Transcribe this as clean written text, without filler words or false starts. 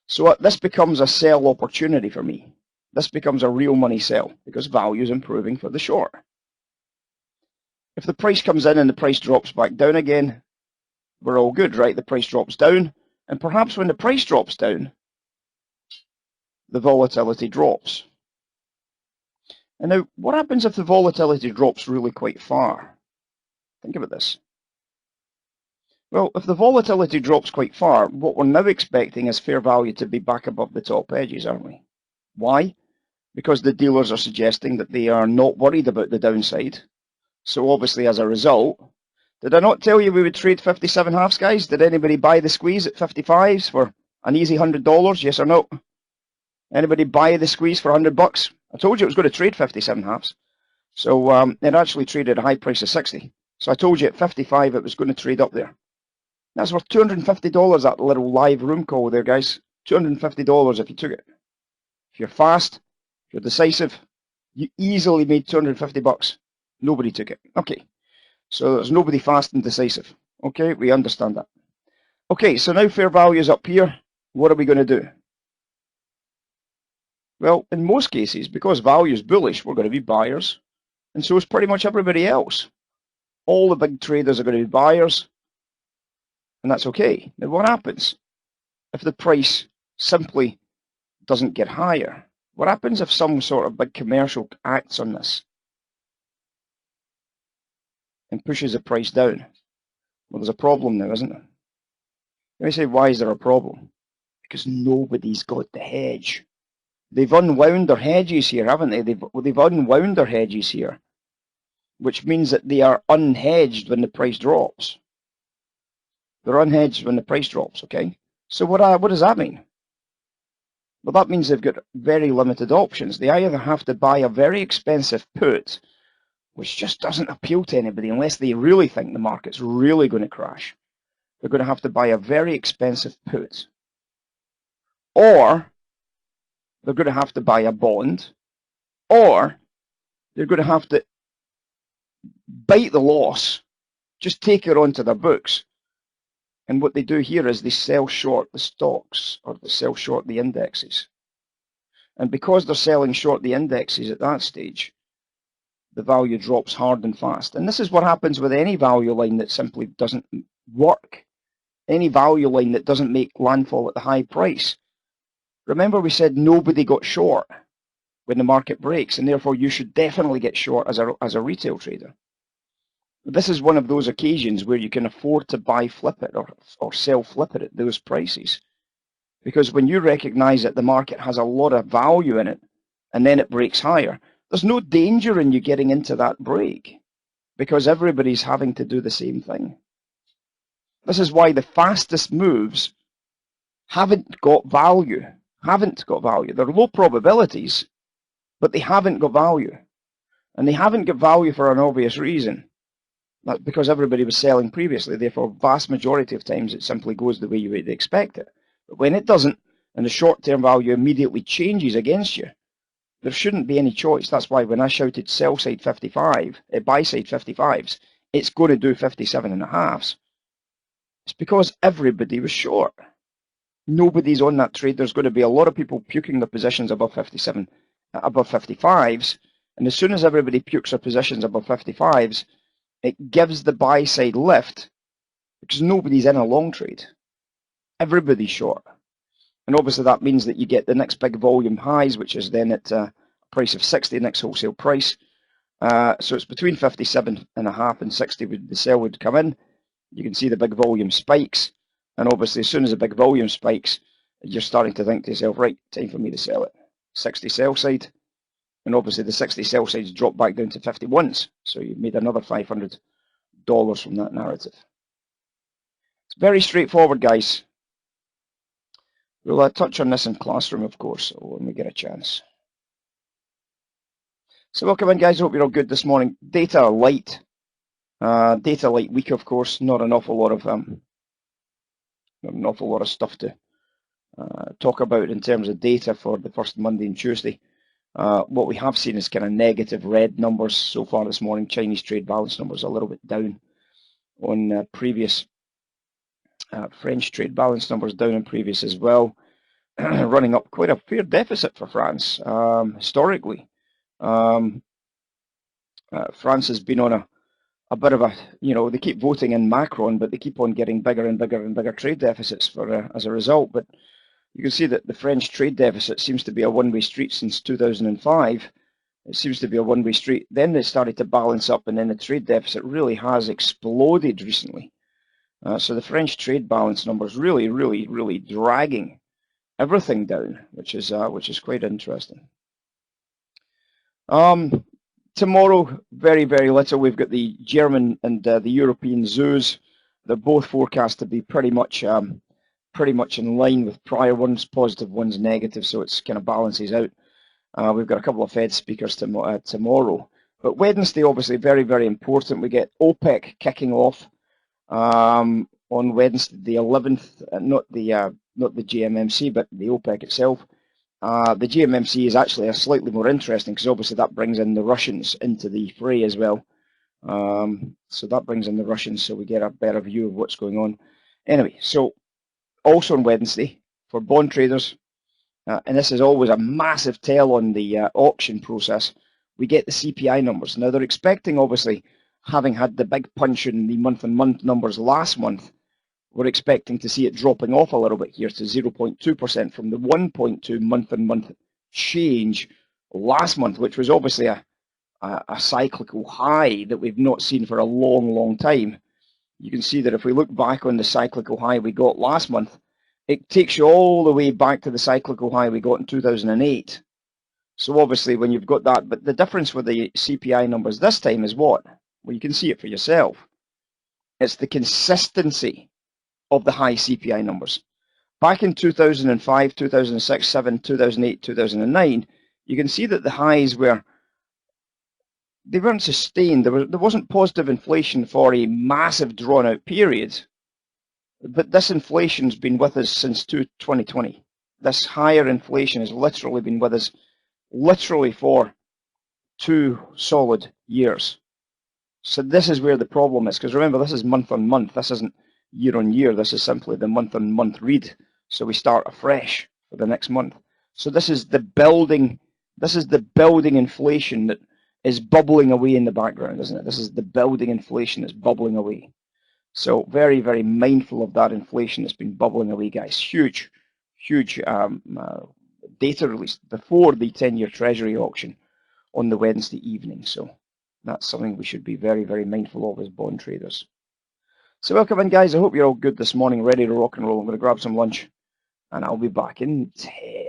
So this becomes a sell opportunity for me. This becomes a real money sell because value is improving for the short. If the price comes in and the price drops back down again, we're all good, right? The price drops down, and perhaps when the price drops down, the volatility drops. And now, what happens if the volatility drops really quite far? Think about this. Well, if the volatility drops quite far, what we're now expecting is fair value to be back above the top edges, aren't we? Why? Because the dealers are suggesting that they are not worried about the downside. So obviously, as a result, did I not tell you we would trade 57 halves, guys? Did anybody buy the squeeze at 55s for an easy $100? Yes or no? Anybody buy the squeeze for $100? I told you it was going to trade 57 halves. So it actually traded at a high price of 60. So I told you at 55 it was going to trade up there. That's worth $250, that little live room call there, guys. $250 if you took it. If you're fast, if you're decisive, you easily made $250. Nobody took it. Okay. So there's nobody fast and decisive. Okay, we understand that. Okay, so now fair value is up here. What are we going to do? Well, in most cases, because value is bullish, we're going to be buyers. And so is pretty much everybody else. All the big traders are going to be buyers. And that's okay. Now, what happens if the price simply doesn't get higher? What happens if some sort of big commercial acts on this and pushes the price down? Well, there's a problem now, isn't there? Let me say, why is there a problem? Because nobody's got the hedge. They've unwound their hedges here, haven't they? They've unwound their hedges here, which means that they are unhedged when the price drops. They're unhedged when the price drops, okay? So what does that mean? Well, that means they've got very limited options. They either have to buy a very expensive put, which just doesn't appeal to anybody unless they really think the market's really going to crash. They're going to have to buy a very expensive put. Or they're going to have to buy a bond. Or they're going to have to bite the loss, just take it onto their books. And what they do here is they sell short the stocks, or they sell short the indexes. And because they're selling short the indexes at that stage, the value drops hard and fast. And this is what happens with any value line that simply doesn't work. Any value line that doesn't make landfall at the high price. Remember we said nobody got short when the market breaks, and therefore you should definitely get short as a retail trader. This is one of those occasions where you can afford to buy flip it or sell flip it at those prices. Because when you recognize that the market has a lot of value in it and then it breaks higher, there's no danger in you getting into that break because everybody's having to do the same thing. This is why the fastest moves haven't got value. They're low probabilities, but they haven't got value. And they haven't got value for an obvious reason. That's because everybody was selling previously. Therefore, vast majority of times it simply goes the way you would expect it. But when it doesn't, and the short-term value immediately changes against you, there shouldn't be any choice. That's why when I shouted sell side 55, buy side 55s, it's going to do 57 and a halves. It's because everybody was short. Nobody's on that trade. There's going to be a lot of people puking their positions above 57, above 55s. And as soon as everybody pukes their positions above 55s, it gives the buy side lift because nobody's in a long trade. Everybody's short. And obviously that means that you get the next big volume highs, which is then at a price of 60, next wholesale price. So it's between 57 and a half and 60 the sell would come in. You can see the big volume spikes. And obviously as soon as the big volume spikes, you're starting to think to yourself, right, time for me to sell it. 60 sell side. And obviously the 60 sell sides dropped back down to 51s. So you've made another $500 from that narrative. It's very straightforward, guys. We'll touch on this in classroom, of course, when we get a chance. So welcome in, guys. Hope you're all good this morning. Data light week, of course. Not an awful lot of stuff to talk about in terms of data for the first Monday and Tuesday. What we have seen is kind of negative red numbers so far this morning. Chinese trade balance numbers a little bit down on previous. French trade balance numbers down on previous as well. running up quite a fair deficit for France historically. France has been on a bit of a, they keep voting in Macron, but they keep on getting bigger and bigger and bigger trade deficits for as a result. But you can see that the French trade deficit seems to be a one-way street since 2005. It seems to be a one-way street. Then they started to balance up, and then the trade deficit really has exploded recently. So the French trade balance numbers really, really, really dragging everything down, which is quite interesting. Tomorrow, very, very little. We've got the German and the European zoos. They're both forecast to be pretty much in line with prior ones, positive ones, negative, so it's kind of balances out. We've got a couple of Fed speakers tomorrow. But Wednesday, obviously, very, very important. We get OPEC kicking off on Wednesday, the 11th, not the GMMC, but the OPEC itself. The GMMC is actually slightly more interesting because obviously that brings in the Russians into the fray as well. So that brings in the Russians, so we get a better view of what's going on. Anyway, so also on Wednesday for bond traders, and this is always a massive tell on the auction process, we get the CPI numbers. Now they're expecting, obviously, having had the big punch in the month-on-month numbers last month, we're expecting to see it dropping off a little bit here to 0.2% from the 1.2 month-on-month change last month, which was obviously a cyclical high that we've not seen for a long, long time. You can see that if we look back on the cyclical high we got last month, it takes you all the way back to the cyclical high we got in 2008. So obviously when you've got that, but the difference with the CPI numbers this time is what? Well, you can see it for yourself. It's the consistency of the high CPI numbers. Back in 2005, 2006, 7, 2008, 2009, you can see that the highs they weren't sustained. There wasn't positive inflation for a massive drawn-out period. But this inflation's been with us since 2020. This higher inflation has literally been with us literally for 2 solid years. So this is where the problem is, because remember, this is month on month. This isn't year on year. This is simply the month on month read. So we start afresh for the next month. So this is the building inflation that is bubbling away in the background, isn't it? This is the building inflation that's bubbling away. So very, very mindful of that inflation that's been bubbling away, guys. Huge, huge data release before the 10-year Treasury auction on the Wednesday evening. So that's something we should be very, very mindful of as bond traders. So welcome in, guys. I hope you're all good this morning, ready to rock and roll. I'm going to grab some lunch, and I'll be back in 10.